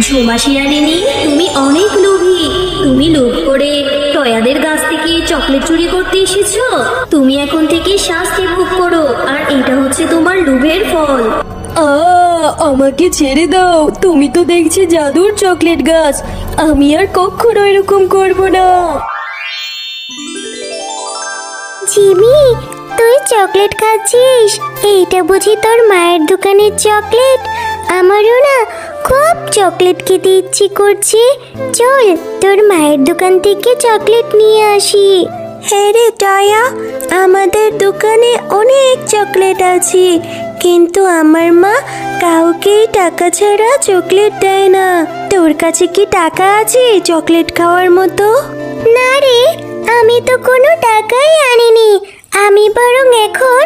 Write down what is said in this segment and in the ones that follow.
ঝুমা শিয়ালিনী, তুমি অনেক লোভী। তুমি লোভ করে টয়াদের গাছ থেকে চকলেট চুরি করতে এসেছো। তুমি এখন থেকে শাস্তি ভোগ করো, আর এটা হচ্ছে তোমার লোভের ফল। আমাকে ছেড়ে দাও, তুমি তো দেখছি জাদুর চকলেট গাছ। আমি আর কখনো এরকম করব না। জিমি, তুই চকলেট খাচ্ছিস? এইটা বুঝি তোর মায়ের দোকানের চকলেট? আমারও না খুব চকলেট খেতে ইচ্ছে করছে। চল তোর মায়ের দোকান থেকে চকলেট নিয়ে আসি। হ্যাঁ রে টয়া, আমাদের দোকানে অনেক চকলেট আছে, কিন্তু আমার মা কাউকেই টাকা ছাড়া চকলেট দেয় না। তোর কাছে কি টাকা আছে চকলেট খাওয়ার মতো? না রে, আমি তো কোনো টাকাই আনিনি। আমি বরং এখন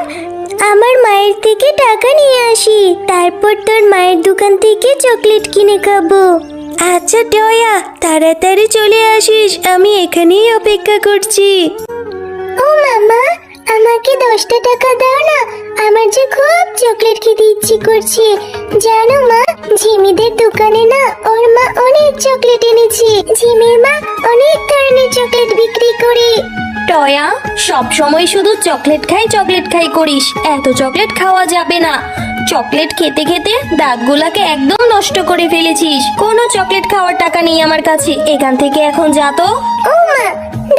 আমার মায়ের থেকে টাকা নিয়ে আসি, তারপর তোর মায়ের দোকান থেকে চকলেট কিনে খাবো। আচ্ছা টয়া, তাড়াতাড়ি চলে আসিস, আমি এখানেই অপেক্ষা করছি। ও মামা, আমাকে 10টা টাকা দাও না, আমার যে খুব চকলেট খেতে ইচ্ছে করছে। জানো মা, ঝিমিদের দোকানে না ওর মা অনেক চকলেট এনেছে। ঝিমির মা অনেক ধরনের চকলেট বিক্রি করে। টয়া, সব সময় শুধু চকলেট খাই করিস। এত চকলেট খাওয়া যাবে না। চকলেট খেতে খেতে দাঁতগুলাকে একদম নষ্ট করে ফেলেছিস। কোনো চকলেট খাওয়ার টাকা নেই আমার কাছে, এখান থেকে এখন যা তো। ও মা,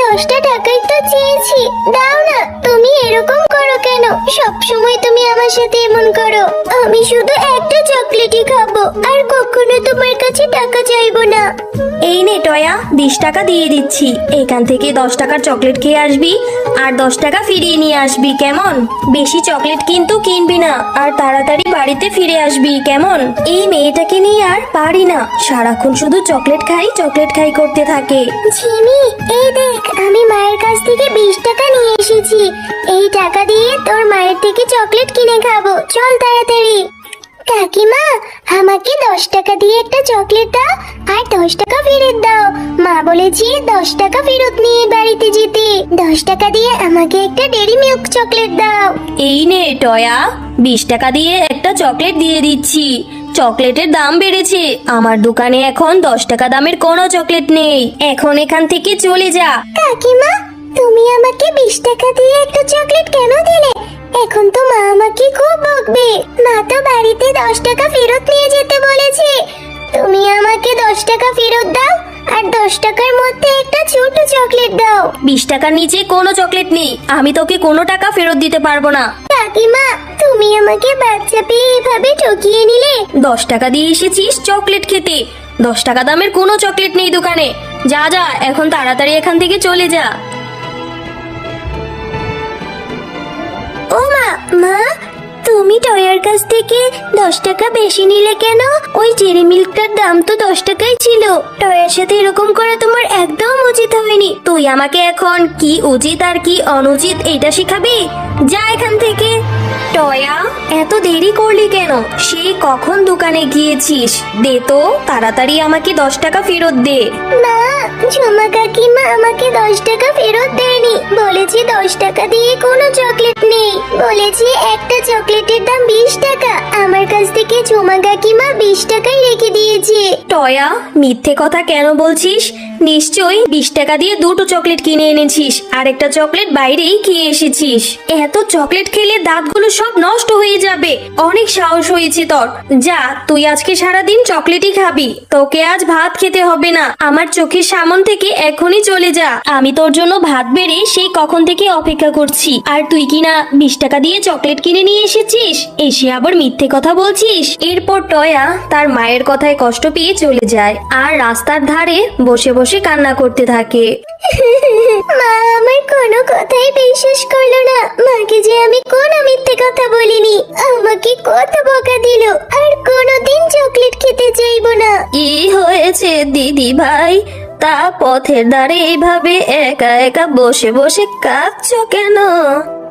10টা টাকাই তো চেয়েছি, দাও না। তুমি এরকম করো কেন? সব সময় তুমি আমার সাথে এমন করো। আমি শুধু একটা চকলেটই খাবো, আর কখনো তোমার কাছে টাকা চাইবো না। এই নে টয়া, 20 টাকা দিয়ে দিচ্ছি। এখান থেকে 10 টাকার চকলেট খেয়ে আসবি, আর 10 টাকা ফিরিয়ে নিয়ে আসবি, কেমন? বেশি চকলেট কিন্তু কিনবি না, আর তাড়াতাড়ি বাড়িতে ফিরে আসবি, কেমন? এই মেয়েটাকে নিয়ে আর পারি না, সারাক্ষণ শুধু চকলেট খাই করতে থাকে। ঝিমি, এই দেখ, আমি মায়ের কাছ থেকে 20 টাকা নিয়ে এসেছি। এই টাকা দিয়ে তোর মায়ের থেকে চকলেট কিনে খাবো। চল তাড়াতাড়ি। কাকিমা, আমাকে 10 টাকা দিয়ে একটা চকলেট দাও, আর 10 টাকা ফেরত দাও। মা বলেছে 10 টাকা ফেরত নিয়ে বাড়িতে যেতে। 10 টাকা দিয়ে আমাকে একটা ডেরি মিল্ক চকলেট দাও। এই নে টয়া, 20 টাকা দিয়ে একটা চকলেট দিয়ে দিচ্ছি। চকলেটের দাম বেড়েছে, আমার দোকানে এখন 10 টাকা দামের কোনো চকলেট নেই। এখন এখান থেকে চলে যা। কাকিমা, তুমি আমাকে 20 টাকা দিয়ে একটা চকলেট কেন দিলে? এখন তো মা আমাকে খুব বকবে। মা তো বাড়িতে 10 টাকা ফেরত নিয়ে যেতে বলেছে। তুমি আমাকে 10 টাকা ফেরত দাও, আর 10 টাকার মধ্যে একটা ছোট চকলেট দাও। 20 টাকার নিচে কোনো চকলেট নেই, আমি তোকে কোনো টাকা ফেরত দিতে পারবো না। কাকিমা, তুমি আমাকে বাচ্চা পেয়ে এভাবে ঠকিয়ে নিলে। 10 টাকা দিয়ে এসেছিস চকলেট খেতে, 10 টাকা দামের কোনো চকলেট নেই দোকানে। যা যা, এখন তাড়াতাড়ি এখান থেকে চলে যা। ও মা, মা, তুমি টয়ার কাছ থেকে 10 টাকা বেশি নিলে কেন? ওই ডেরি মিল্কটার দাম তো 10 টাকাই ছিল। টয়ার সাথে এরকম করা তোমার একদম উচিত হয়নি। তুই আমাকে এখন কি উচিত আর কি অনুচিত এটা শিখাবি? যা এখান থেকে। টয়া, এত দেরি করলি কেন? সেই কখন দোকানে গিয়েছিস? দে তো তাড়াতাড়ি, আমাকে 10 টাকা ফেরত দে। না, ঝুমা কাকিমা আমাকে 10 টাকা ফেরত দেয়নি। বলেছি 10 টাকা দিয়ে কোনো চকলেট নেই। বলেছি একটা চকলেটের দাম 20 টাকা। আমার কাছ থেকে ঝুমা কাকিমা 20 টাকাই রেখে দিয়েছে। টয়া, মিথ্যে কথা কেন বলছিস? নিশ্চয়ই 20 টাকা দিয়ে দুটো চকলেট কিনে এনেছিস, আর একটা চকলেট বাইরেই খেয়ে এসেছিস। এত চকলেট খেলে দাঁতগুলো সব নষ্ট হয়ে যাবে। অনেক সাহস হয়েছে তোর। যা, তুই আজকে সারাদিন চকলেটই খাবি। তোকে আজ ভাত খেতে হবে না। আমার চোখের সামন থেকে এখনই চলে যা। আমি তোর জন্য ভাত বেড়ে সেই কখন থেকে অপেক্ষা করছি, আর তুই কিনা 20 টাকা দিয়ে চকলেট কিনে নিয়ে এসেছিস, এসে আবার মিথ্যে কথা বলছিস। এরপর টয়া তার মায়ের কথায় কষ্ট পেয়ে চলে যায়, আর রাস্তার ধারে বসে বসে কান্না করতে থাকে। মা আমার কোনো কথাই বিশ্বাস করলো না। মাকে যে আমি কোনো মিথ্যে কথা বলিনি। আমাকে কত বকা দিল, আর কোনোদিন চকলেট খেতে চাইবো না। কি হয়েছে দিদি ভাই? তা পথের ধারে এইভাবে একা একা বসে বসে কাঁদছো কেন?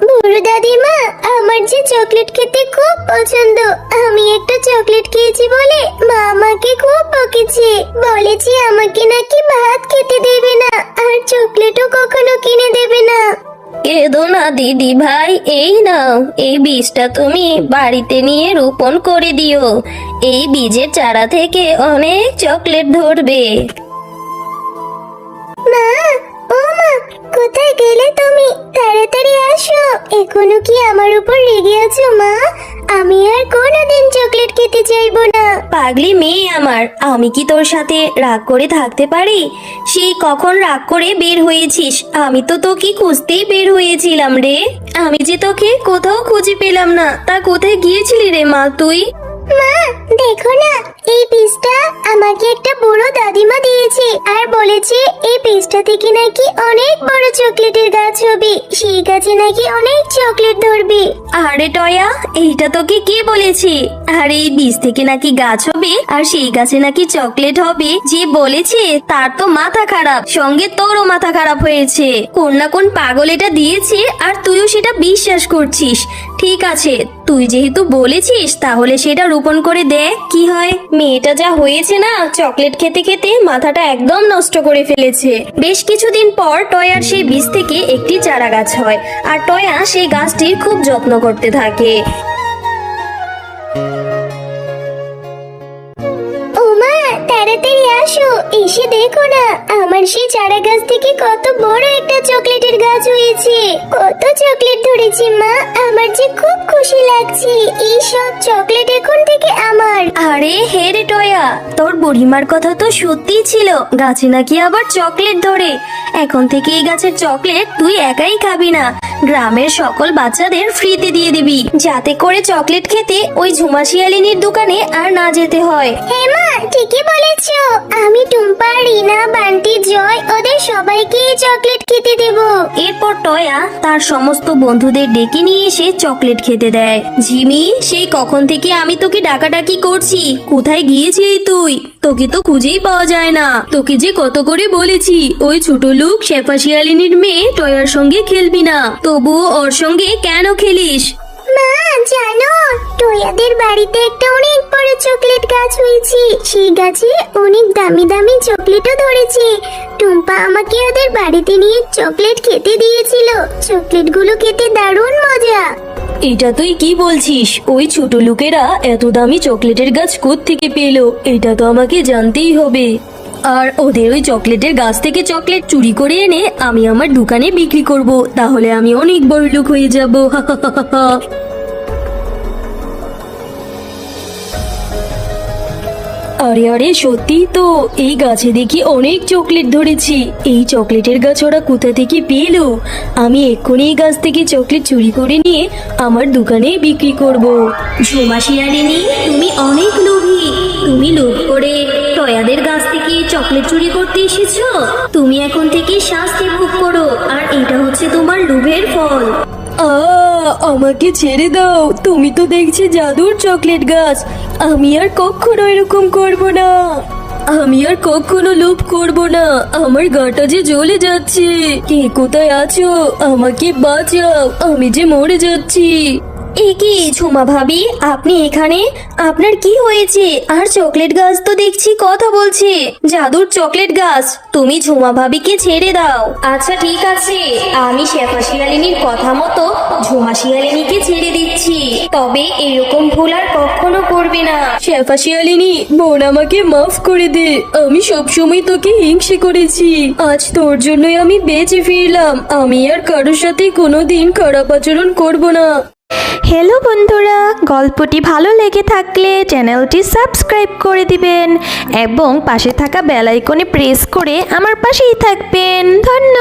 বুড়ো দাদিমা, আমার যে চকলেট খেতে খুব পছন্দ, আমি একটা চকলেট খেয়েছি বলে মা আমাকে খুব বকেছে। বলেছি আমাকে নাকি ভাত খেতে দেবে না, আর চকলেটও কখনো কিনে দেবে না। কেঁদো না দিদি ভাই, এই নাও, এই বীজটা তুমি বাড়িতে নিয়ে রোপণ করে দিও। এই বীজের চারা থেকে অনেক চকলেট ধরবে। মা, ও মা, কোথায় গেলে তুমি? তাড়াতাড়ি আসো। এখনো কি আমার উপর রেগে আছো মা? আমি আর কোনোদিন চকলেট খেতে চাইবো না। পাগলি মেয়ে আমার, আমি কি তোর সাথে রাগ করে থাকতে পারি? সেই কখন রাগ করে বের হয়েছিস? আমি তো তোকে খুঁজতেই বের হয়েছিলাম রে। আমি যে তোকে কোথাও খুঁজে পেলাম না। তা কোথায় গিয়েছিলি রে মা তুই? মা, দেখো না, এই বীজটা আমাকে একটা বুড়ো দাদিমা দিয়েছে আর বলেছে এই বীজটা থেকে নাকি অনেক বড় চকলেটের গাছ হবে, সেই গাছে নাকি অনেক চকলেট ধরবে। আরে টয়া, এইটা তোকে কে বলেছে? আর এই বীজ থেকে নাকি গাছ হবে আর সেই গাছে নাকি চকলেট হবে? যে বলেছে তার তো মাথা খারাপ, সঙ্গে তোরও মাথা খারাপ হয়েছে। কোন না কোন পাগল এটা দিয়েছে আর তুইও সেটা বিশ্বাস করছিস। ঠিক আছে, তুই যেহেতু বলেছিস তাহলে সেটা রোপণ করে দেখ কি হয়। মেয়েটা যা হয়েছে না, চকলেট খেতে খেতে মাথাটা একদম নষ্ট করে ফেলেছে। বেশ কিছুদিন পর টয়ার সেই বীজ থেকে একটি চারা গাছ হয় আর টয়া সেই গাছটির খুব যত্ন করতে থাকে। ও মা, তাড়াতাড়ি আসো, এসে দেখো না আমার সেই চারা গাছ থেকে কত বড় একটা চকলেটের গাছ হয়েছে। কত চকলেট ধরেছে মা, আমার যে খুব খুশি লাগছে। এই সব চকলেট এখন থেকে আমার। আরে হে রে টয়া, তোর বুড়িমার কথা তো সত্যিই ছিল, গাছে নাকি আবার চকলেট ধরে। এখন থেকে এই গাছের চকলেট তুই একাই খাবি না, গ্রামের সকল বাচ্চাদের ফ্রিতে দিয়ে দিবি, যাতে করে চকলেট খেতে ওই ঝুমা শিয়ালিনীর দোকানে আর না যেতে হয়। হ্যাঁ মা, ঠিকই বলেছো। আমি টুম্পা, রিনা, বান্টি, জয় ওদের সবাইকে এই চকলেট খেতে দেবো। এরপর টয়া তার সমস্ত বন্ধুদের ডেকে নিয়ে এসে চকলেট খেতে দেয়। ঝিমি, সেই কখন থেকে আমি তোকে ডাকাডাকি করছি, কোথায় গিয়েছিলি তুই? তোকে তো খুঁজেই পাওয়া যায় না। তোকে যে কত করে বলেছি ওই ছোট লোক শেফা শিয়ালিনীর মেয়ে টয়ার সঙ্গে খেলবি না, তবুও ওর সঙ্গে কেন খেলিস? মা, জানো টয়াদের বাড়িতে একটা অনেক বড় চকলেট গাছ হয়েছে, সেই গাছে অনেক দামি দামি চকলেটও ধরেছে। টুম্পা আমাকে ওদের বাড়িতে নিয়ে চকলেট খেতে দিয়েছিল। চকলেটগুলো খেতে দারুণ মজা। এটা তুই কি বলছিস? ওই ছোট লোকেরা এত দামি চকলেটের গাছ কোত্থেকে পেলো? এটা তো আমাকে জানতেই হবে। আর ওদের ওই চকলেটের গাছ থেকে চকলেট চুরি করে এনে আমি আমার দোকানে বিক্রি করব, তাহলে আমি অনেক বড় লোক হয়ে যাব। আরে আরে, সত্যি তো, এই গাছে দেখি অনেক চকলেট ধরেছি। এই চকলেটের গাছ ওরা কোথা থেকে পেলো? আমি এক্ষুনি এই গাছ থেকে চকলেট চুরি করে নিয়ে আমার দোকানে বিক্রি করব। ঝুমা শিয়ালিনী, তুমি অনেক লোভী। তুমি লোভ করে টয়াদের গাছ থেকে চকলেট চুরি করতে এসেছো। তুমি এখন থেকে শাস্তি ভোগ করো, আর এটা হচ্ছে তোমার লোভের ফল। আমাকে ছেড়ে দাও, তুমি তো দেখছি জাদুর চকলেট গাছ। আমি আর কখনো এরকম করব না। আমি আর কখনো লোভ করব না। আমার গাটা যে জ্বলে যাচ্ছে। কে কোথায় আছো? আমাকে বাঁচাও, আমি যে মরে যাচ্ছি। এ কি ঝুমা ভাবি, আপনি এখানে? আপনার কি হয়েছে? আর চকলেট গাছ তো দেখছি কথা বলছে। জাদুর চকলেট গাছ, তুমি ঝুমা ভাবিকে ছেড়ে দাও। আচ্ছা ঠিক আছে, আমি শেফা শিয়ালিনীর কথা মতো ঝুমা শিয়ালিনীকে ছেড়ে দিচ্ছি, তবে এরকম ভুল আর কখনো করবে না। শেফা শিয়ালিনী, বোন আমাকে মাফ করে দে। আমি সবসময় তোকে হিংসে করেছি। আজ তোর জন্যই আমি বেঁচে ফিরলাম। আমি আর কারোর সাথে কোনোদিন খারাপ আচরণ করব না। হ্যালো বন্ধুরা, গল্পটি ভালো লেগে থাকলে চ্যানেলটি সাবস্ক্রাইব করে দিবেন এবং পাশে থাকা বেল আইকনে প্রেস করে আমার পাশেই থাকবেন। ধন্যবাদ।